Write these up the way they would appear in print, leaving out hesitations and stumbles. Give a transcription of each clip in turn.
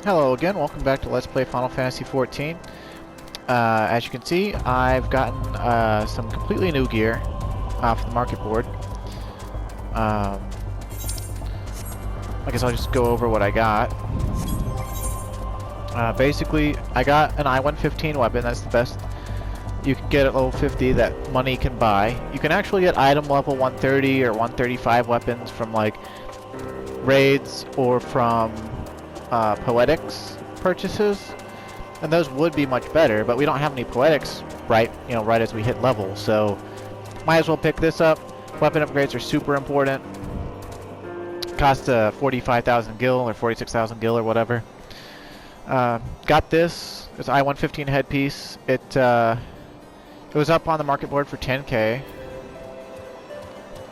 Hello again, welcome back to Let's Play Final Fantasy XIV. As you can see, I've gotten some completely new gear off the market board. I guess I'll just go over what I got. Basically, I got an I-115 weapon. That's the best you can get at level 50 that money can buy. You can actually get item level 130 or 135 weapons from like raids or from poetics purchases, and those would be much better, but we don't have any poetics right as we hit level, so might as well pick this up. Weapon upgrades are super important. Cost 45,000 gil or 46,000 gil or whatever. Got this. It's I-115 headpiece. It was up on the market board for 10k.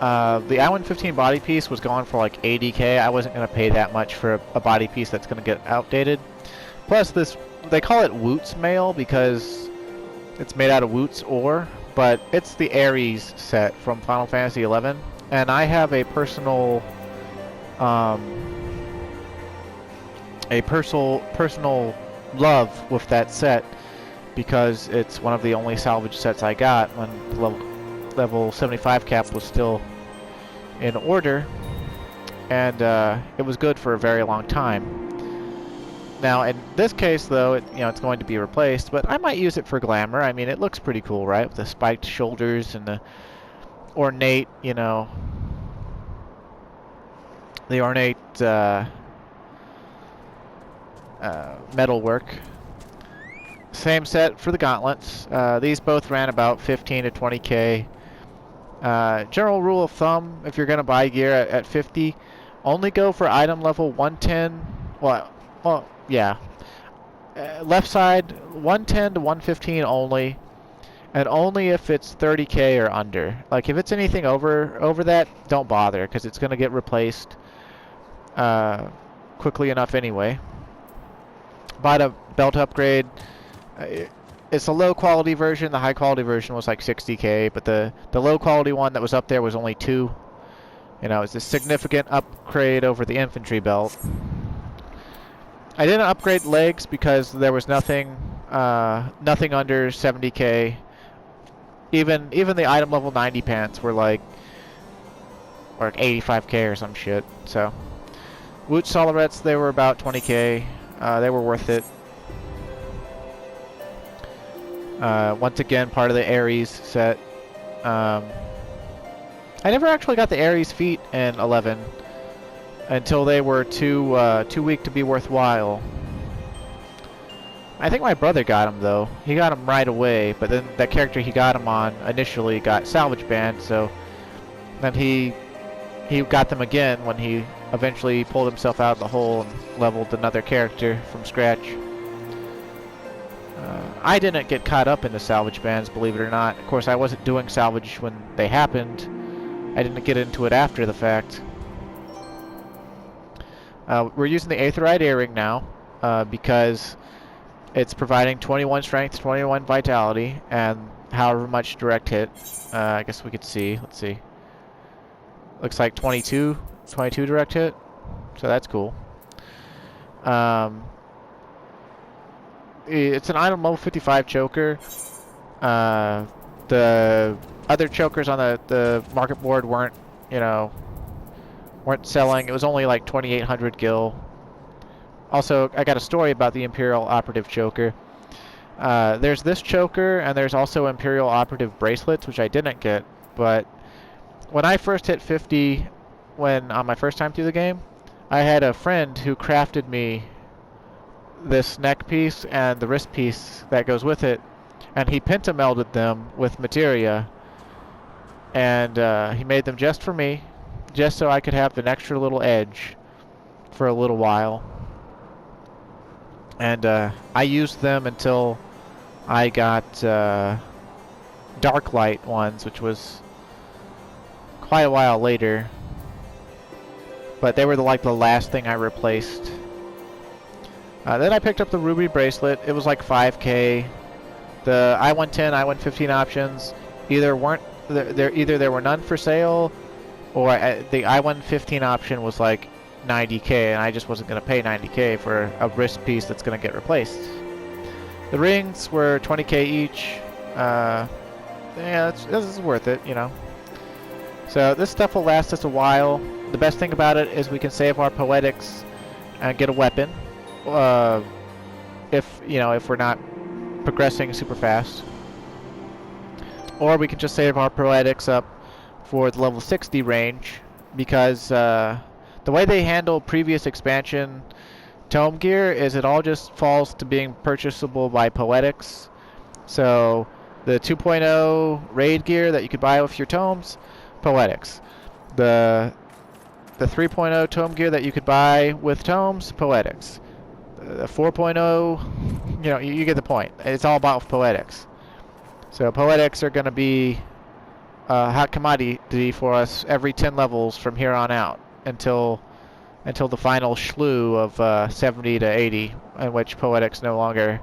The I-115 body piece was going for like 80k. I wasn't going to pay that much for a body piece that's going to get outdated. Plus this, they call it Woot's mail because it's made out of Woot's ore, but it's the Ares set from Final Fantasy XI, and I have a personal love with that set because it's one of the only salvage sets I got when level 75 cap was still in order, and it was good for a very long time. Now in this case though, it's going to be replaced, but I might use it for glamour. I mean, it looks pretty cool, right, with the spiked shoulders and the ornate metalwork. Same set for the gauntlets. These both ran about 15 to 20k. General rule of thumb, if you're going to buy gear at 50, only go for item level 110. Well, yeah. Left side, 110 to 115 only, and only if it's 30k or under. Like, if it's anything over that, don't bother, because it's going to get replaced quickly enough anyway. Bought a belt upgrade. It's a low quality version. The high quality version was like 60k, but the low quality one that was up there was only 2. It's a significant upgrade over the infantry belt. I didn't upgrade legs because there was nothing under 70k. Even the item level 90 pants were like 85k or some shit. So Woot Solarettes, they were about 20k. They were worth it. Once again, part of the Ares set. I never actually got the Ares feet in 11 until they were too weak to be worthwhile. I think my brother got them though. He got them right away, but then that character he got them on initially got salvage banned, so then he got them again when he eventually pulled himself out of the hole and leveled another character from scratch. I didn't get caught up in the salvage bans, believe it or not. Of course, I wasn't doing salvage when they happened. I didn't get into it after the fact. We're using the Aetherite earring now because it's providing 21 strength, 21 vitality, and however much direct hit. I guess we could see. Let's see. Looks like 22 direct hit, so that's cool. It's an item level 55 choker. The other chokers on the market board weren't selling. It was only like 2,800 gil. Also, I got a story about the Imperial Operative choker. There's this choker, and there's also Imperial Operative bracelets, which I didn't get. But when I first hit 50, on my first time through the game, I had a friend who crafted me this neck piece and the wrist piece that goes with it, and he pentamelded them with materia, and he made them just for me, just so I could have an extra little edge for a little while. And I used them until I got dark light ones, which was quite a while later, but they were the last thing I replaced. Then I picked up the ruby bracelet. It was like 5k. The I-110, I-115 options either there were none for sale, or the I-115 option was like 90k, and I just wasn't going to pay 90k for a wrist piece that's going to get replaced. The rings were 20k each. Yeah, this is worth it, you know. So this stuff will last us a while. The best thing about it is we can save our poetics and get a weapon. If we're not progressing super fast. Or we can just save our poetics up for the level 60 range, because the way they handle previous expansion tome gear is it all just falls to being purchasable by poetics. So the 2.0 raid gear that you could buy with your tomes, poetics. The 3.0 tome gear that you could buy with tomes, poetics. The 4.0, you get the point. It's all about poetics. So poetics are going to be a hot commodity for us every 10 levels from here on out until the final slew of 70 to 80, in which poetics no longer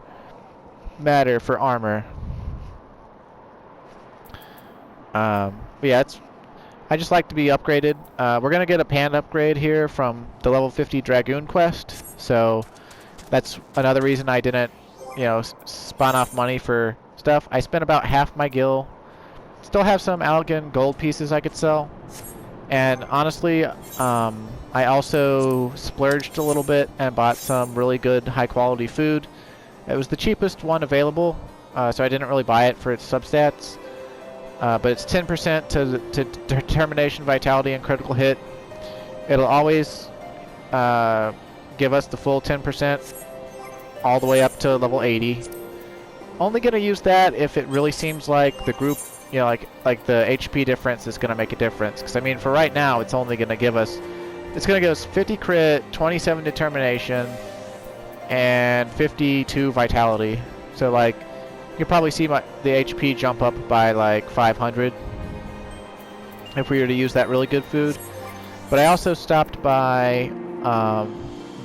matter for armor. Yeah, I just like to be upgraded. We're gonna get a pan upgrade here from the level 50 Dragoon quest, so that's another reason I didn't, spawn off money for stuff. I spent about half my gil. Still have some Allegan gold pieces I could sell, and honestly, I also splurged a little bit and bought some really good high quality food. It was the cheapest one available, so I didn't really buy it for its substats. But it's 10% to determination, vitality, and critical hit. It'll always give us the full 10% all the way up to level 80. Only going to use that if it really seems like the group, like the HP difference is going to make a difference. Because I mean, for right now, it's only going to give us, 50 crit, 27 determination, and 52 vitality. So like, you can probably see the HP jump up by like 500 if we were to use that really good food. But I also stopped by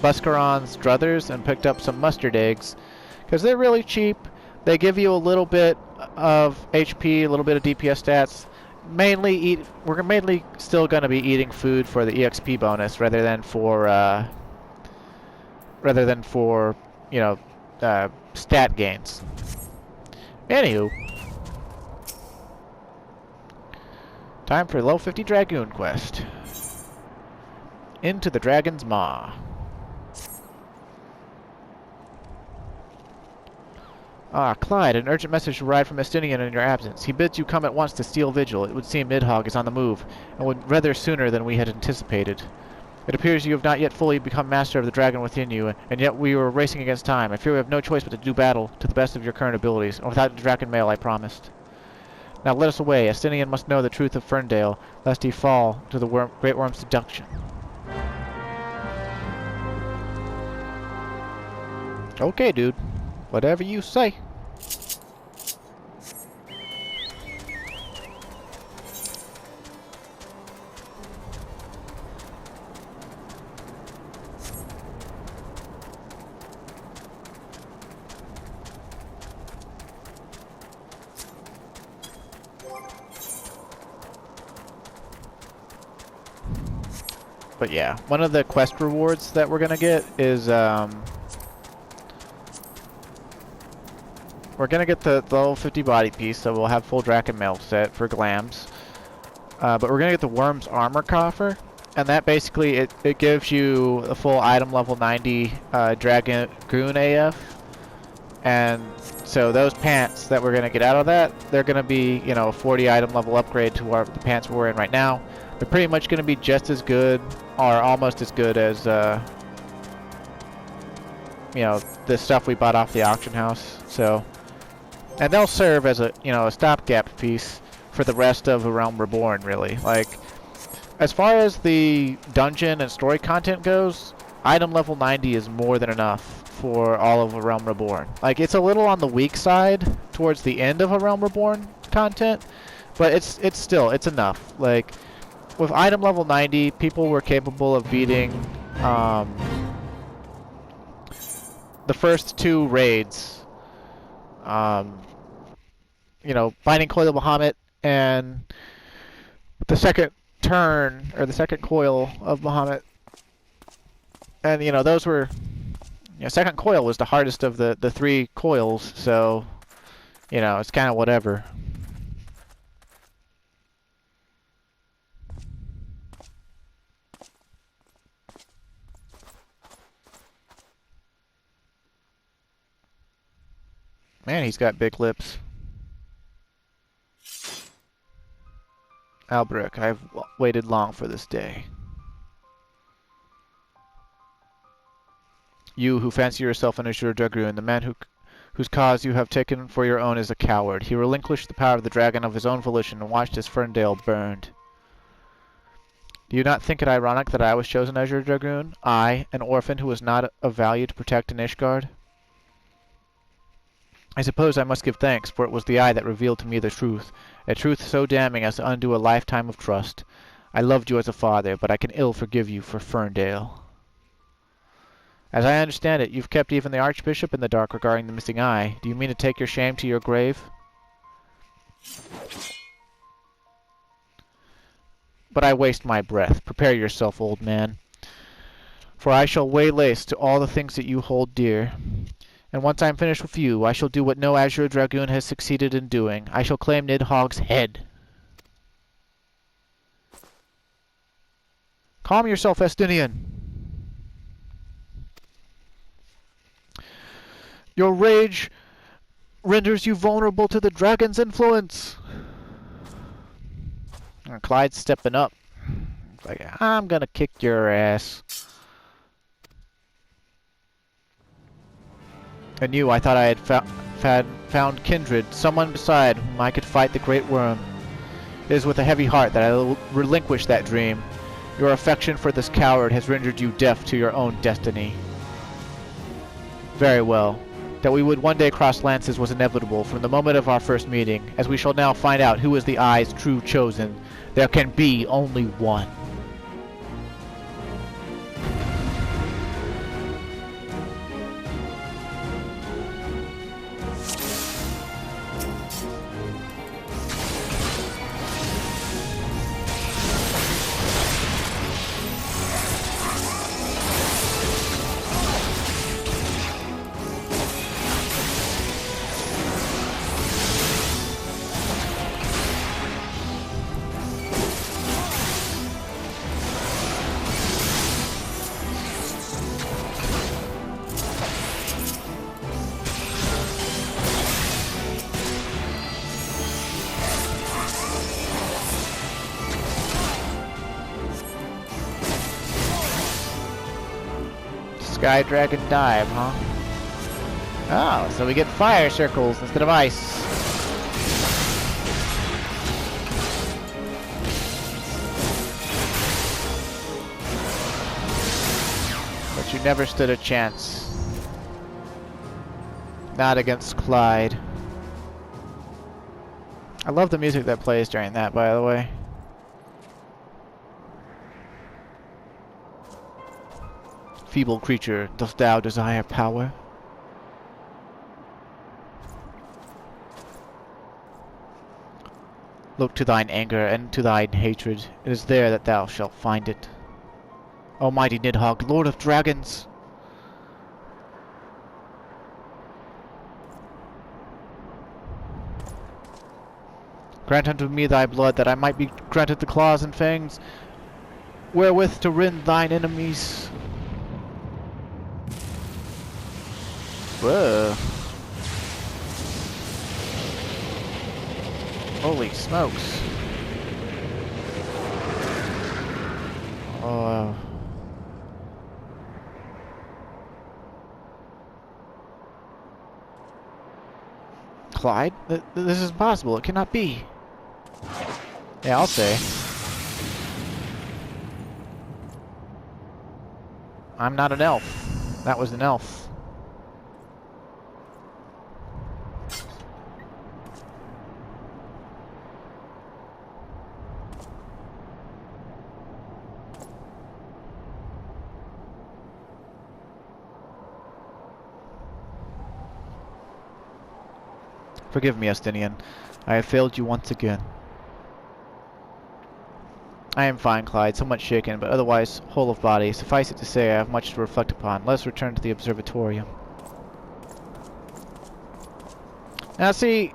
Buscaron's Druthers and picked up some mustard eggs because they're really cheap. They give you a little bit of HP, a little bit of DPS stats. We're mainly still going to be eating food for the EXP bonus rather than for stat gains. Anywho, time for level 50 Dragoon quest. Into the Dragon's Maw. Ah, Clyde, an urgent message arrived from Endymion in your absence. He bids you come at once to Steel Vigil. It would seem UL'DAH is on the move, and would rather sooner than we had anticipated. It appears you have not yet fully become master of the dragon within you, and yet we were racing against time. I fear we have no choice but to do battle to the best of your current abilities, and without the dragon mail I promised. Now let us away. Endymion must know the truth of Ferndale, lest he fall to the Great Worm's seduction. Okay, dude. Whatever you say. But yeah, one of the quest rewards that we're gonna get is we're gonna get the level 50 body piece, so we'll have full Draken mail set for glams. But we're gonna get the Worm's armor coffer, and that basically it gives you a full item level 90 Dragoon AF, and so those pants that we're gonna get out of that, they're gonna be a 40 item level upgrade to the pants we're in right now. They're pretty much gonna be just as good, or almost as good as the stuff we bought off the auction house. So, and they'll serve as a a stopgap piece for the rest of A Realm Reborn, really. Like, as far as the dungeon and story content goes, item level 90 is more than enough for all of A Realm Reborn. Like, it's a little on the weak side towards the end of A Realm Reborn content, but it's enough. Like, with item level 90, people were capable of beating the first two raids. Finding Coil of Bahamut and the second turn, or the second coil of Bahamut. And, you know, those were... You know, second coil was the hardest of the 3 coils, so... You know, it's kind of whatever. Man, he's got big lips. Albrecht, I've waited long for this day. You who fancy yourself an Azure Dragoon, the man whose cause you have taken for your own is a coward. He relinquished the power of the dragon of his own volition and watched as Ferndale burned. Do you not think it ironic that I was chosen Azure Dragoon? I, an orphan who was not of value to protect in Ishgard? I suppose I must give thanks, for it was the eye that revealed to me the truth, a truth so damning as to undo a lifetime of trust. I loved you as a father, but I can ill forgive you for Ferndale. As I understand it, you've kept even the Archbishop in the dark regarding the missing eye. Do you mean to take your shame to your grave? But I waste my breath. Prepare yourself, old man. For I shall lay waste to all the things that you hold dear. And once I am finished with you, I shall do what no Azure Dragoon has succeeded in doing. I shall claim Nidhogg's head. Calm yourself, Endymion. Your rage renders you vulnerable to the dragon's influence. And Clyde's stepping up. It's like, I'm gonna kick your ass. And you, I thought I had found kindred, someone beside whom I could fight the great worm. It is with a heavy heart that I relinquish that dream. Your affection for this coward has rendered you deaf to your own destiny. Very well. That we would one day cross lances was inevitable from the moment of our first meeting, as we shall now find out who is the Eye's true chosen. There can be only one. Sky Dragon Dive, huh? Oh, so we get fire circles instead of ice. But you never stood a chance. Not against Clyde. I love the music that plays during that, by the way. Feeble creature, dost thou desire power? Look to thine anger and to thine hatred. It is there that thou shalt find it. Almighty Nidhogg, Lord of Dragons! Grant unto me thy blood, that I might be granted the claws and fangs, wherewith to rend thine enemies. Whoa. Holy smokes. Oh. Clyde? This is impossible. It cannot be. Yeah, I'll say. I'm not an elf. That was an elf. Forgive me, Endymion. I have failed you once again. I am fine, Clyde, somewhat shaken, but otherwise whole of body. Suffice it to say, I have much to reflect upon. Let us return to the observatorium. Now see,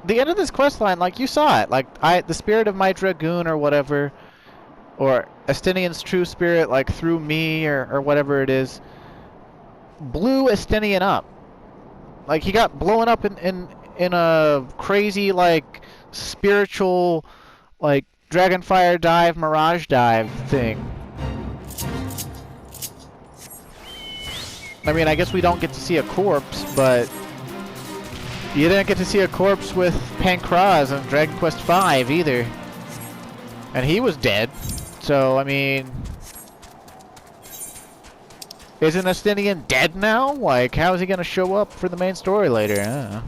the end of this quest line, like, you saw it. Like, the spirit of my dragoon or whatever, or Estinian's true spirit, like, through me or whatever it is, blew Estinian up. Like, he got blown up in a crazy, like, spiritual, like, Dragonfire dive, Mirage dive thing. I mean, I guess we don't get to see a corpse, but you didn't get to see a corpse with Pankraz in Dragon Quest V either. And he was dead. So, I mean, isn't Estinian dead now? Like, how is he going to show up for the main story later? I don't know.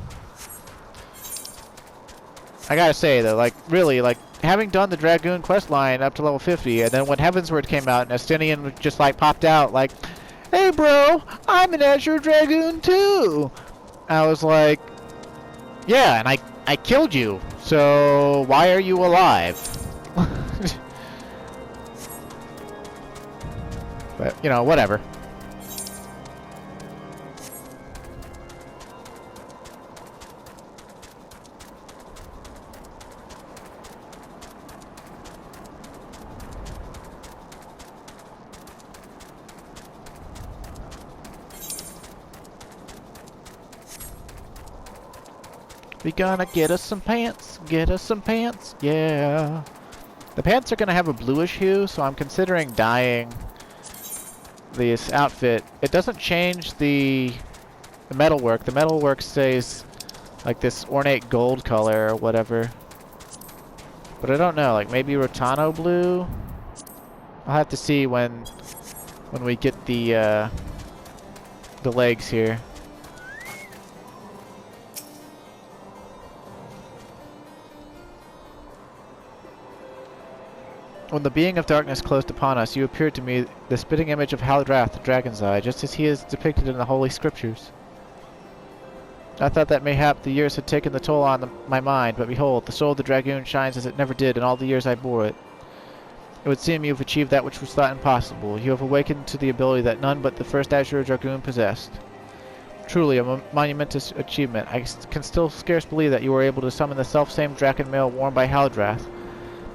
I gotta say, though, like, really, like, having done the Dragoon quest line up to level 50, and then when Heavensward came out, and Estinian just, like, popped out, like, hey, bro, I'm an Azure Dragoon, too! I was like, yeah, and I killed you, so why are you alive? But, you know, whatever. We gonna get us some pants, yeah. The pants are gonna have a bluish hue, so I'm considering dyeing this outfit. It doesn't change the metalwork. The metalwork stays like this ornate gold color or whatever. But I don't know, like maybe Rotano blue? I'll have to see when we get the legs here. When the being of darkness closed upon us, you appeared to me the spitting image of Haldrath, the Dragon's Eye, just as he is depicted in the Holy Scriptures. I thought that mayhap the years had taken the toll on my mind, but behold, the soul of the Dragoon shines as it never did in all the years I bore it. It would seem you have achieved that which was thought impossible. You have awakened to the ability that none but the first Azure Dragoon possessed. Truly a monumentous achievement. I can still scarce believe that you were able to summon the self-same Draken mail worn by Haldrath.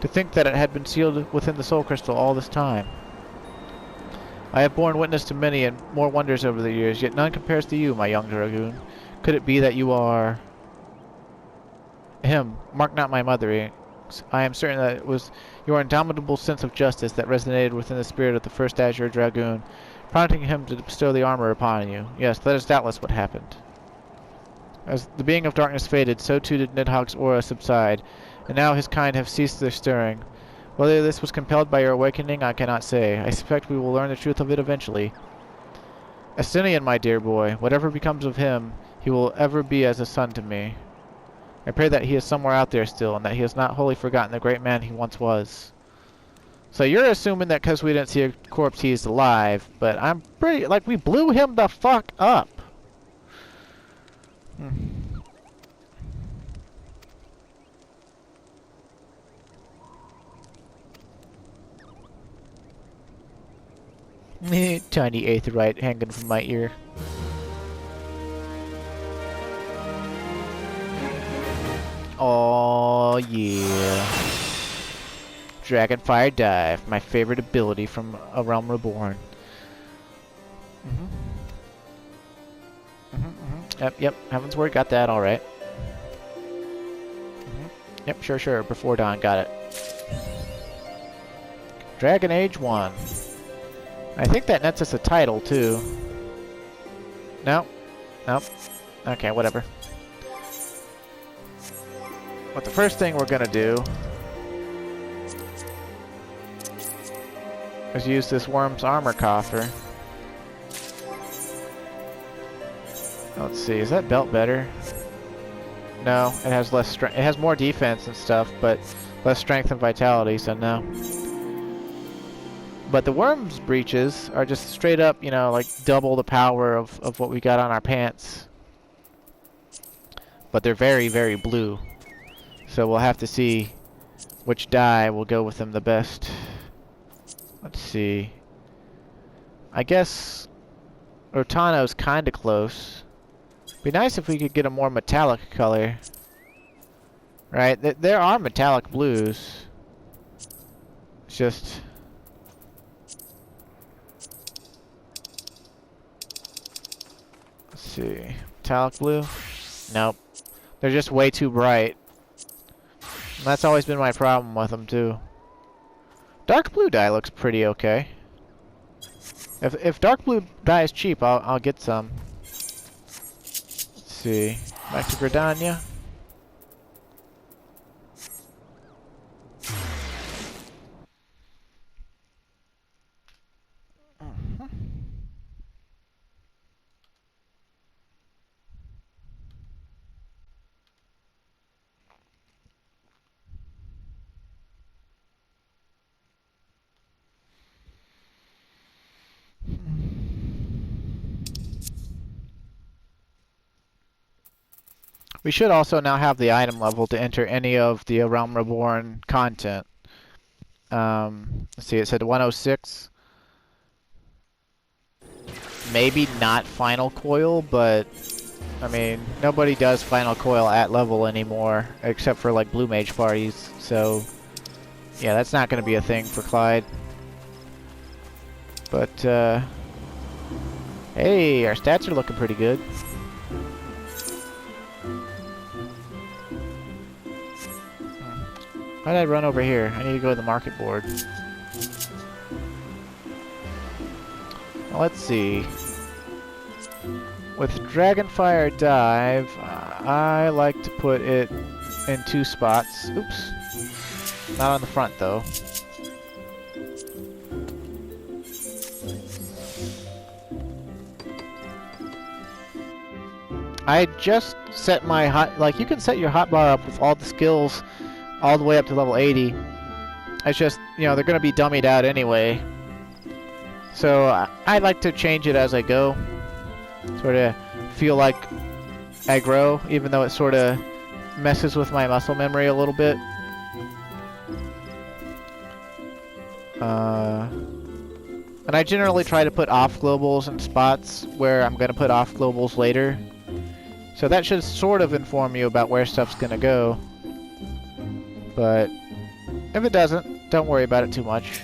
To think that it had been sealed within the soul crystal all this time. I have borne witness to many and more wonders over the years, yet none compares to you, my young dragoon. Could it be that you are... Mark not my mother. I am certain that it was your indomitable sense of justice that resonated within the spirit of the first Azure Dragoon, prompting him to bestow the armor upon you. Yes, that is doubtless what happened. As the being of darkness faded, so too did Nidhogg's aura subside, and now his kind have ceased their stirring. Whether this was compelled by your awakening, I cannot say. I suspect we will learn the truth of it eventually. Estinian, my dear boy, whatever becomes of him, he will ever be as a son to me. I pray that he is somewhere out there still, and that he has not wholly forgotten the great man he once was. So you're assuming that because we didn't see a corpse, he's alive, but I'm pretty... like, we blew him the fuck up. Tiny aetheryte hanging from my ear. Oh yeah. Dragonfire dive, my favorite ability from A Realm Reborn. Yep, Heavensward got that alright. Yep, sure, before dawn, got it. Dragon Age 1. I think that nets us a title, too. Nope. Okay, whatever. But the first thing we're gonna do is use this Worm's Armor Coffer. Let's see, is that belt better? No, it has less strength. It has more defense and stuff, but less strength and vitality, so no. But the Worm's breeches are just straight up, you know, like double the power of what we got on our pants. But they're very, very blue. So we'll have to see which die will go with them the best. Let's see. I guess Rotano's kind of close. Be nice if we could get a more metallic color. Right? There are metallic blues. It's just... Let's see. Metallic blue? Nope. They're just way too bright. And that's always been my problem with them, too. Dark blue dye looks pretty okay. If dark blue dye is cheap, I'll get some. Let's see. Back to GRIDANIA. We should also now have the item level to enter any of the Realm Reborn content. Let's see, it said 106. Maybe not Final Coil, but I mean, nobody does Final Coil at level anymore, except for like Blue Mage parties. So, yeah, that's not going to be a thing for Clyde. But, hey, our stats are looking pretty good. Why did I run over here? I need to go to the market board. Well, let's see. With Dragonfire Dive, I like to put it in 2 spots. Oops. Not on the front, though. I just set my hot... Like, you can set your hotbar up with all the skills all the way up to level 80. It's just, you know, they're going to be dummied out anyway. So I like to change it as I go. Sort of feel like I grow, even though it sort of messes with my muscle memory a little bit. And I generally try to put off globals in spots where I'm going to put off globals later. So that should sort of inform you about where stuff's going to go. But if it doesn't, don't worry about it too much.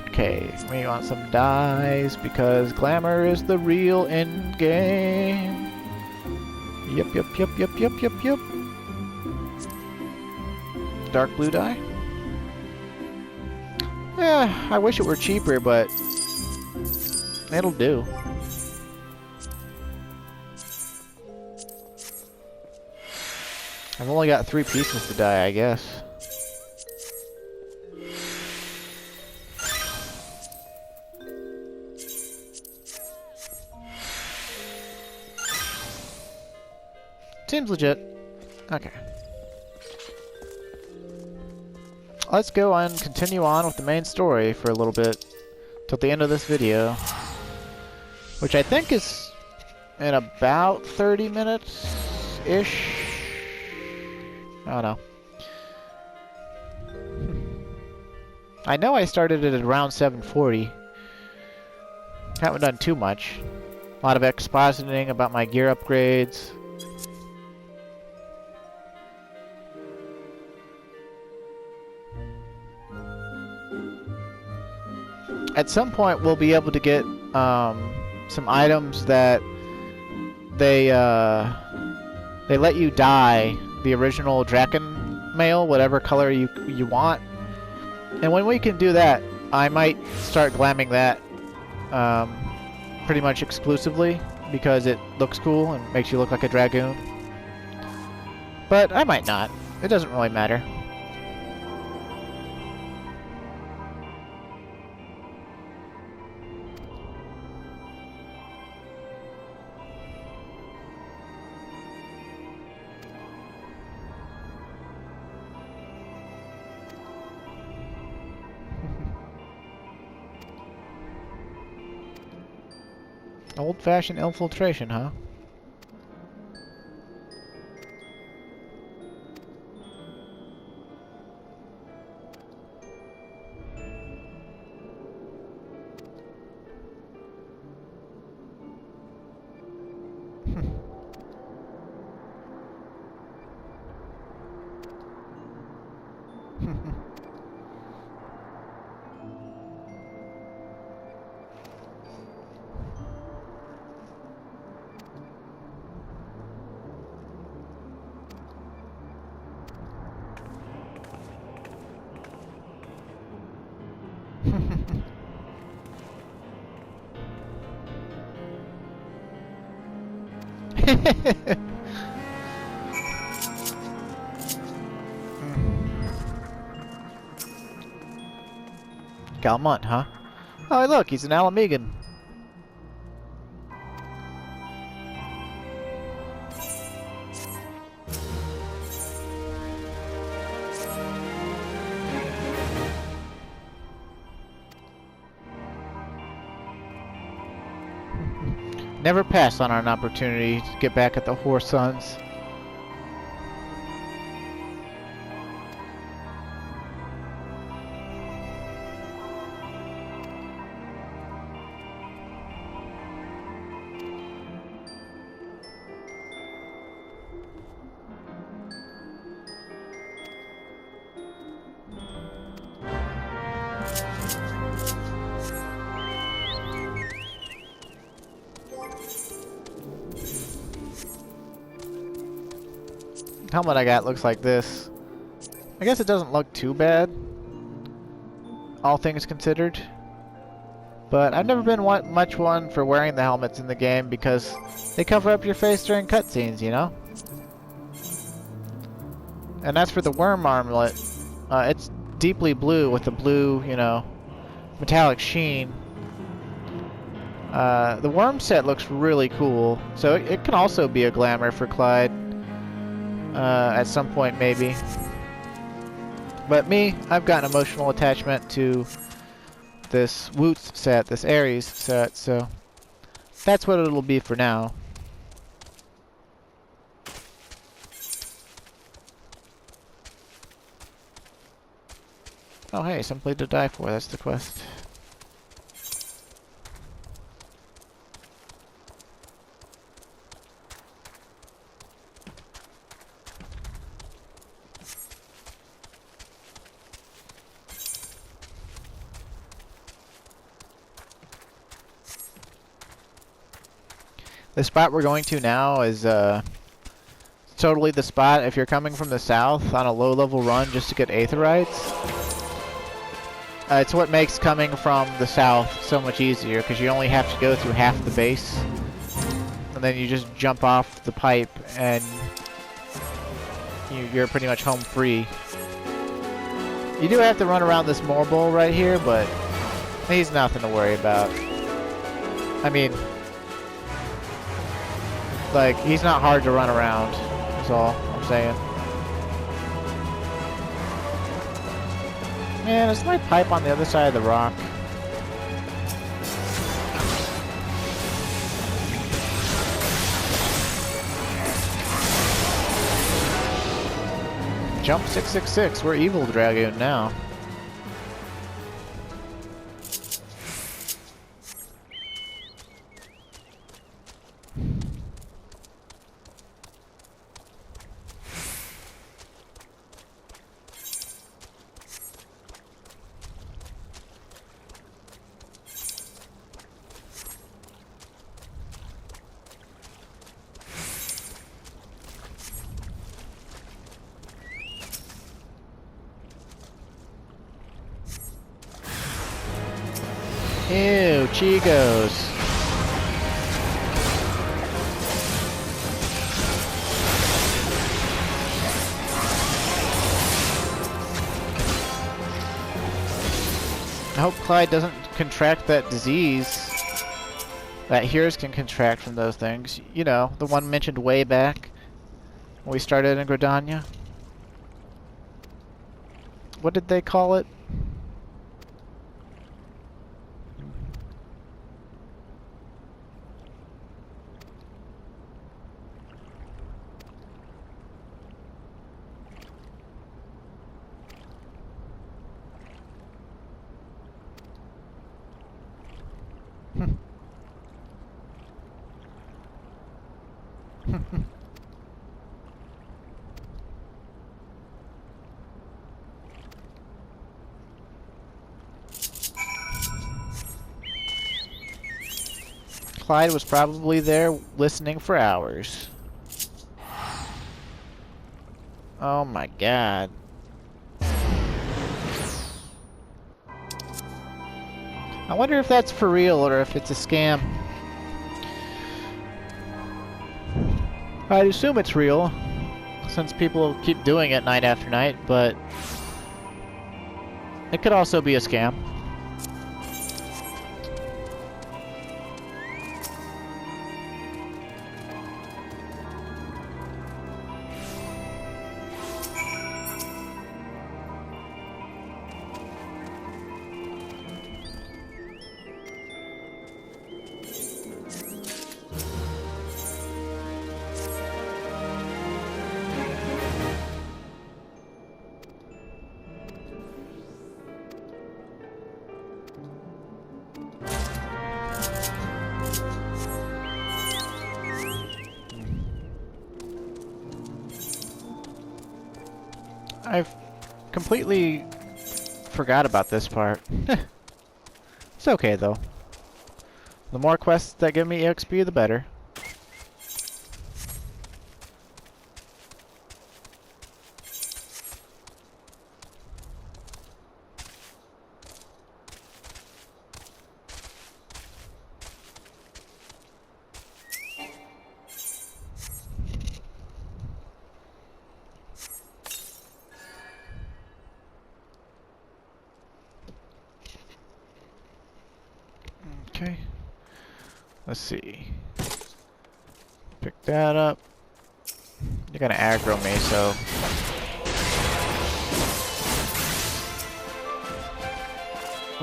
Okay, we want some dyes because glamour is the real end game. Yep. Dark blue dye? Yeah, I wish it were cheaper, but it'll do. I've only got 3 pieces to dye, I guess. Seems legit. Okay. Let's go and continue on with the main story for a little bit till the end of this video, which I think is in about 30 minutes-ish. I don't know. I know I started it at around 740. Haven't done too much. A lot of expositing about my gear upgrades. At some point, we'll be able to get some items that they let you dye the original Draken mail, whatever color you want. And when we can do that, I might start glamming that pretty much exclusively because it looks cool and makes you look like a dragoon. But I might not. It doesn't really matter. Old-fashioned infiltration, huh? Galmont, huh? Oh, hey, look, he's an Alamigan. Never pass on an opportunity to get back at the Horse Sons. Helmet I got looks like this. I guess it doesn't look too bad, all things considered. But I've never been much one for wearing the helmets in the game because they cover up your face during cutscenes, you know? And as for the worm armlet, it's deeply blue with a blue, you know, metallic sheen. The worm set looks really cool, so it can also be a glamour for Clyde. At some point, maybe. But me, I've got an emotional attachment to this Woots set, this Ares set, so that's what it'll be for now. Oh hey, simply to die for, that's the quest. The spot we're going to now is totally the spot if you're coming from the south on a low-level run just to get Aetherites. It's what makes coming from the south so much easier because you only have to go through half the base and then you just jump off the pipe and you're pretty much home free. You do have to run around this Morbol right here, but he's nothing to worry about. I mean, like, he's not hard to run around, that's all I'm saying. Man, is my pipe on the other side of the rock? Jump 666, we're Evil Dragoon now. Ew, Chigos. I hope Clyde doesn't contract that disease that heroes can contract from those things. You know, the one mentioned way back when we started in GRIDANIA. What did they call it? Clyde was probably there listening for hours. Oh my god. I wonder if that's for real or if it's a scam. I'd assume it's real, since people keep doing it night after night, but it could also be a scam. I've completely forgot about this part. It's okay though. The more quests that give me EXP, the better. Okay. Let's see. Pick that up. You're gonna aggro me, so.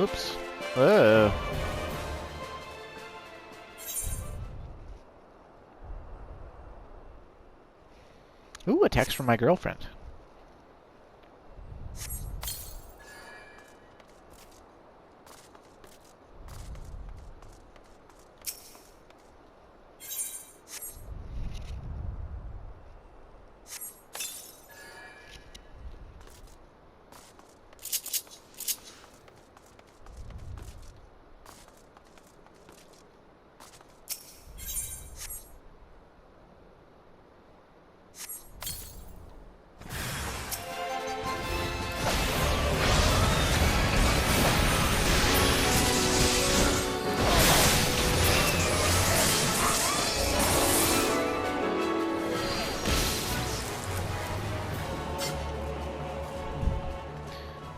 Oops. Whoa. Ooh, a text from my girlfriend.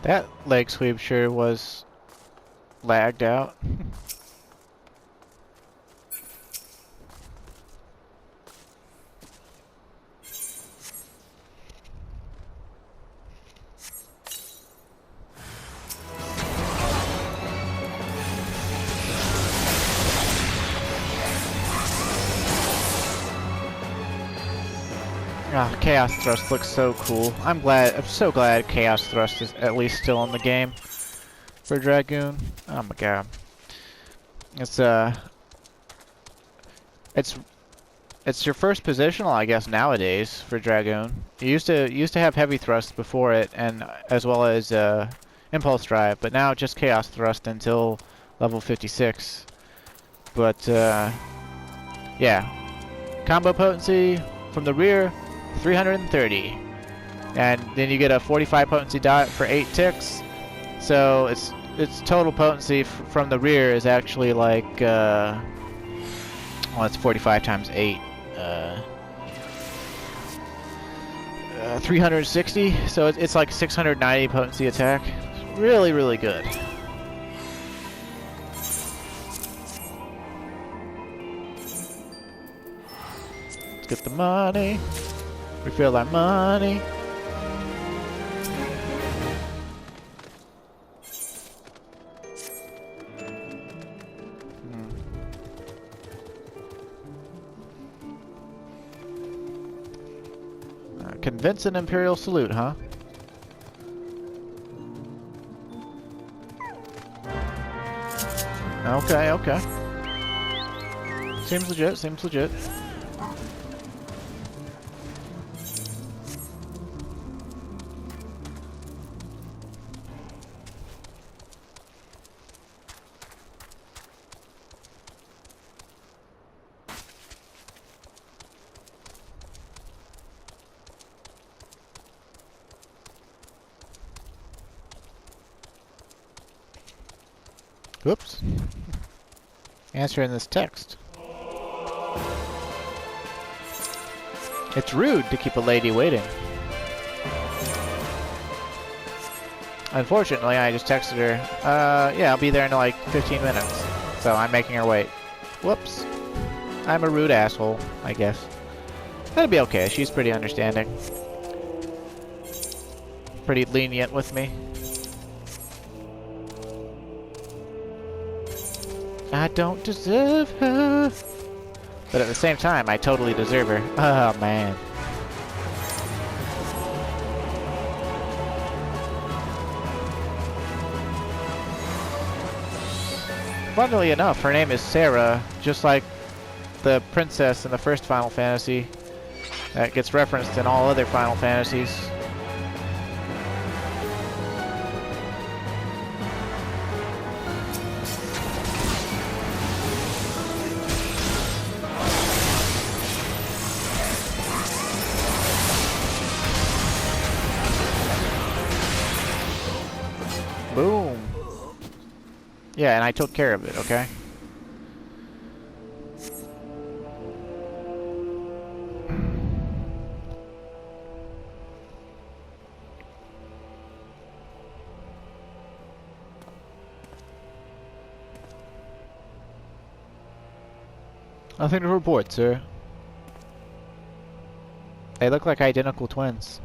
That leg sweep sure was lagged out. Ah, Chaos Thrust looks so cool. I'm so glad Chaos Thrust is at least still in the game for Dragoon. Oh my god. It's your first positional, I guess, nowadays for Dragoon. You used to have Heavy Thrust before it, and as well as Impulse Drive, but now just Chaos Thrust until level 56. But yeah, combo potency from the rear, 330, and then you get a 45 potency dot for 8 ticks. So its total potency from the rear is actually like well, it's 45 times 8, 360. So it's like 690 potency attack. It's really, really good. Let's get the money. Refill that money. Convince an Imperial salute, huh? Okay, okay. Seems legit, seems legit. Whoops. Answering this text. It's rude to keep a lady waiting. Unfortunately, I just texted her, yeah, I'll be there in like 15 minutes. So I'm making her wait. Whoops. I'm a rude asshole, I guess. That'll be okay. She's pretty understanding. Pretty lenient with me. I don't deserve her. But at the same time, I totally deserve her. Oh, man. Funnily enough, her name is Sarah, just like the princess in the first Final Fantasy that gets referenced in all other Final Fantasies. Boom. Yeah, and I took care of it, okay? Nothing to report, sir. They look like identical twins.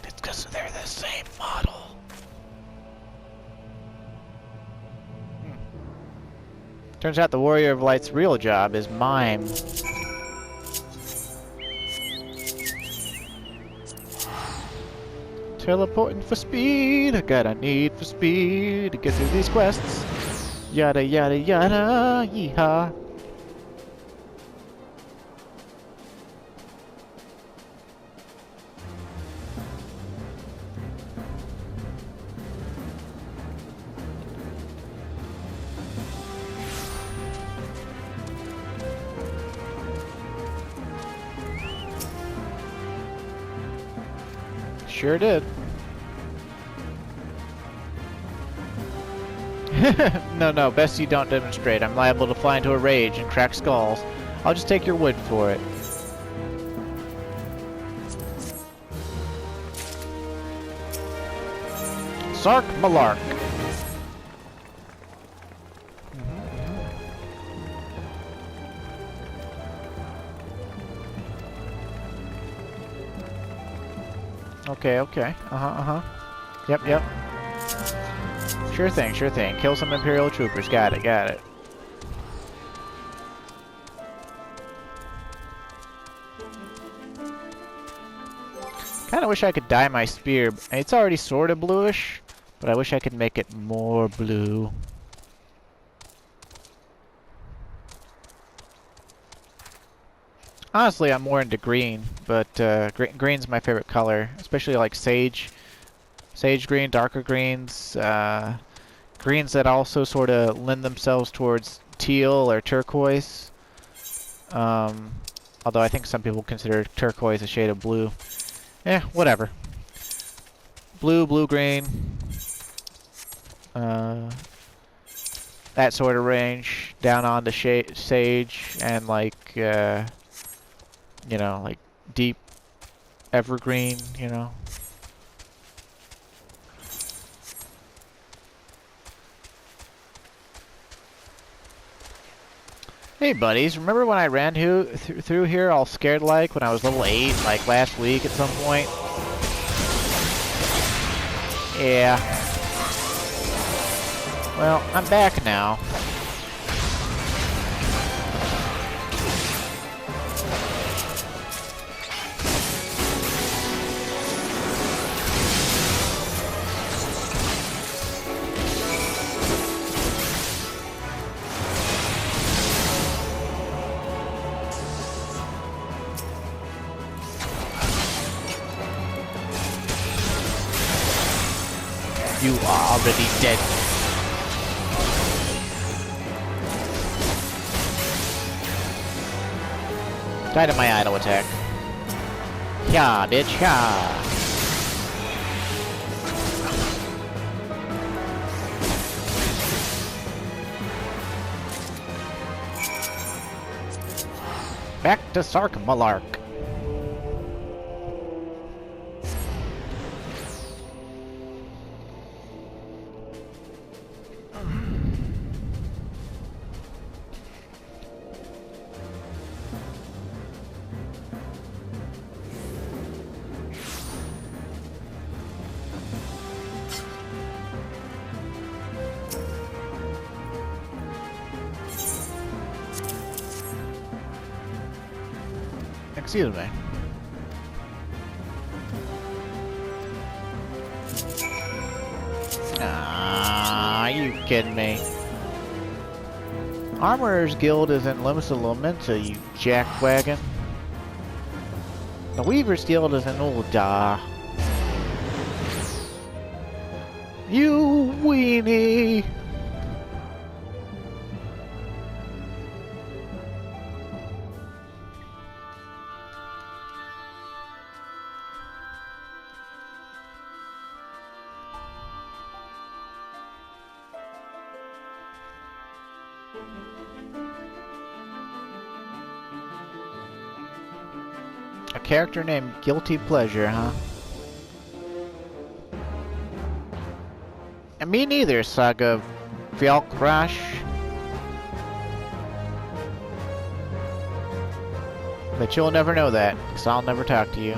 It's because they're the same model. Turns out the Warrior of Light's real job is mime. Teleporting for speed, I got a need for speed to get through these quests. Yada yada yada, yeehaw. Sure did. No, best you don't demonstrate. I'm liable to fly into a rage and crack skulls. I'll just take your word for it. Sark Malark. Okay. Yep. Sure thing. Kill some Imperial troopers. Got it. Kinda wish I could dye my spear. It's already sorta bluish, but I wish I could make it more blue. Honestly, I'm more into green, but green's my favorite color, especially like sage green, darker greens, greens that also sort of lend themselves towards teal or turquoise. Although I think some people consider turquoise a shade of blue. Eh, whatever. Blue, green. That sort of range, down on the sage and like, you know, like deep evergreen, you know. Hey buddies, remember when I ran through here all scared like when I was level 8, like last week at some point? Yeah. Well, I'm back now. You are already dead. Die to my idle attack. Yeah, bitch, yeah. Back to Sark Malark. Excuse me. Ah, you kidding me? Armorer's Guild is in LIMSALOMINSA, you jackwagon. The Weaver's Guild is in UL'DAH. You weenie! A character named Guilty Pleasure, huh? And me neither, Saga Velkrash. But you'll never know that, because I'll never talk to you.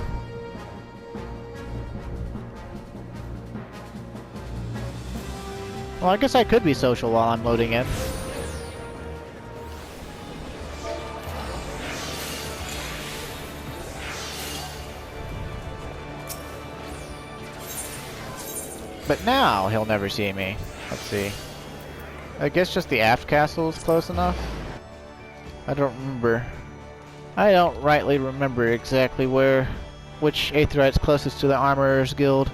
Well, I guess I could be social while I'm loading in. But now he'll never see me. Let's see. I guess just the aft castle is close enough. I don't remember. I don't rightly remember exactly which Aetheryte's closest to the Armorer's Guild.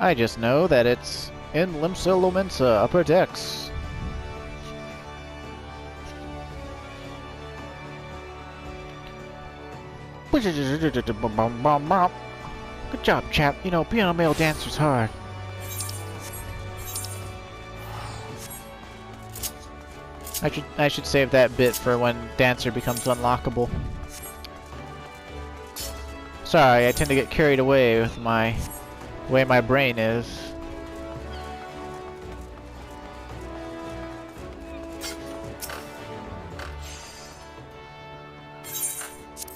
I just know that it's in LIMSALOMINSA, upper decks. Good job, chap. You know, being a male dancer's hard. I should save that bit for when Dancer becomes unlockable. Sorry, I tend to get carried away with the way my brain is.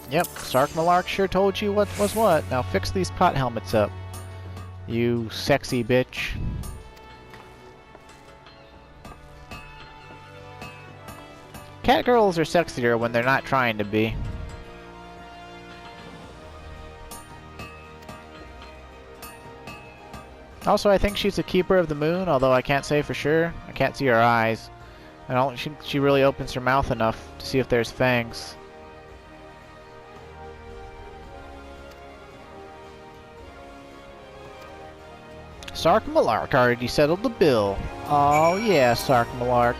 Yep, Sark Malark sure told you what was what. Now fix these pot helmets up, you sexy bitch. Cat girls are sexier when they're not trying to be. Also, I think she's a keeper of the moon, although I can't say for sure. I can't see her eyes. I don't think she really opens her mouth enough to see if there's fangs. Sark Malark already settled the bill. Oh yeah, Sark Malark.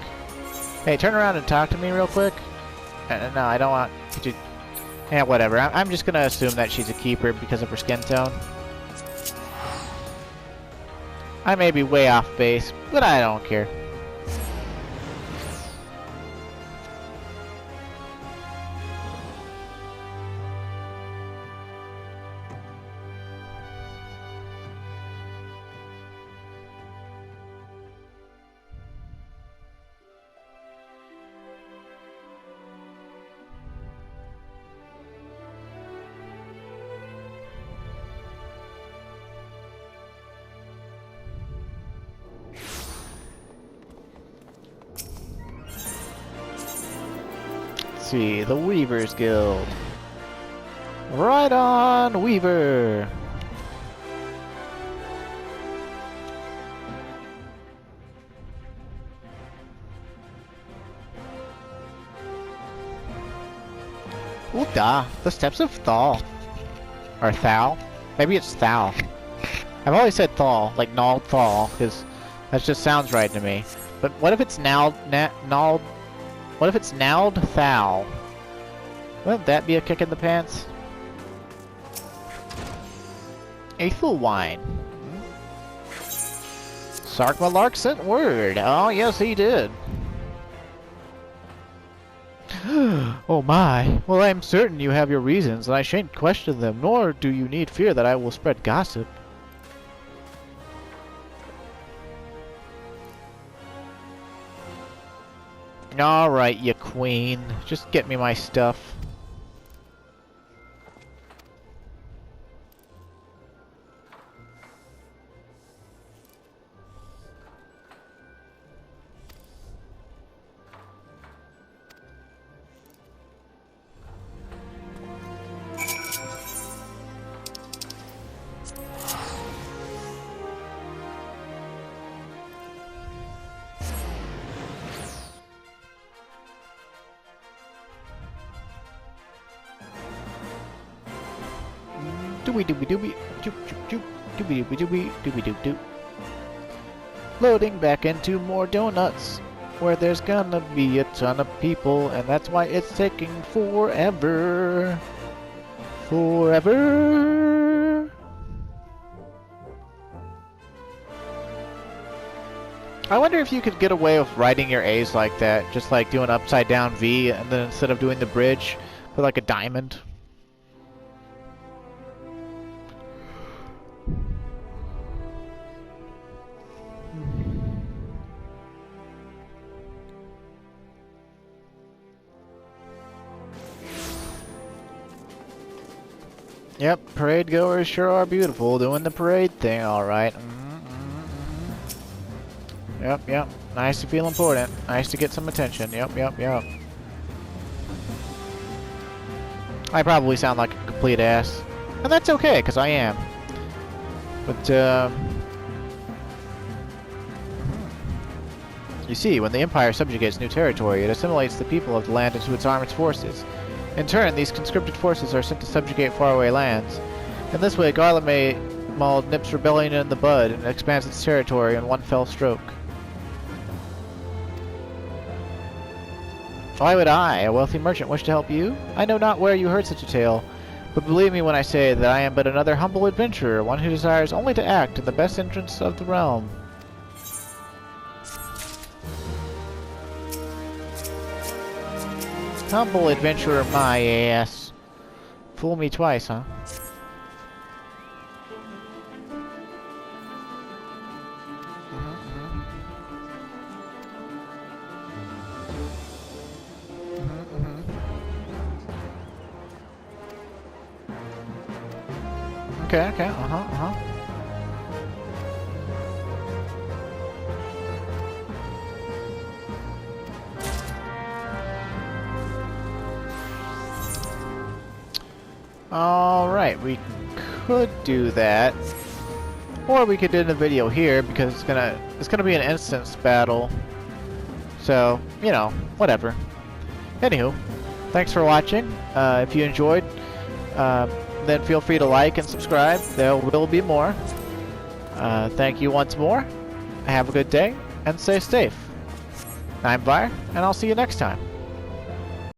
Hey, turn around and talk to me real quick. No, I don't want to... Yeah, whatever. I'm just gonna assume that she's a keeper because of her skin tone. I may be way off base, but I don't care. See, the Weaver's Guild. Right on, Weaver! UL'DAH, the steps of THAL. Or THAL? Maybe it's THAL. I've always said THAL, like NALD THAL, because that just sounds right to me. But what if it's NALD? What if it's NALD THAL? Wouldn't that be a kick in the pants? Aethelwine. Sark Malark sent word. Oh, yes, he did. Oh my. Well, I am certain you have your reasons, and I shan't question them, nor do you need fear that I will spread gossip. Alright, you queen. Just get me my stuff. Dooby dooby dooby doop doop doop dooby dooby dooby dooby doop doop. Loading back into more donuts, where there's gonna be a ton of people, and that's why it's taking forever. Forever. I wonder if you could get away with writing your A's like that, just like do an upside down V, and then instead of doing the bridge, put like a diamond. Yep, parade goers sure are beautiful, doing the parade thing, alright. Yep. Nice to feel important. Nice to get some attention. Yep. I probably sound like a complete ass. And that's okay, because I am. But, you see, when the Empire subjugates new territory, it assimilates the people of the land into its armed forces. In turn, these conscripted forces are sent to subjugate faraway lands. In this way, Garlemald nips rebellion in the bud and expands its territory in one fell stroke. Why would I, a wealthy merchant, wish to help you? I know not where you heard such a tale, but believe me when I say that I am but another humble adventurer, one who desires only to act in the best interests of the realm. Humble adventurer, my ass. Fool me twice, huh? Okay, Alright, we could do that. Or we could end the video here because it's gonna be an instance battle. So, you know, whatever. Anywho, thanks for watching. If you enjoyed, then feel free to like and subscribe. There will be more. Thank you once more. Have a good day and stay safe. I'm Vire, and I'll see you next time.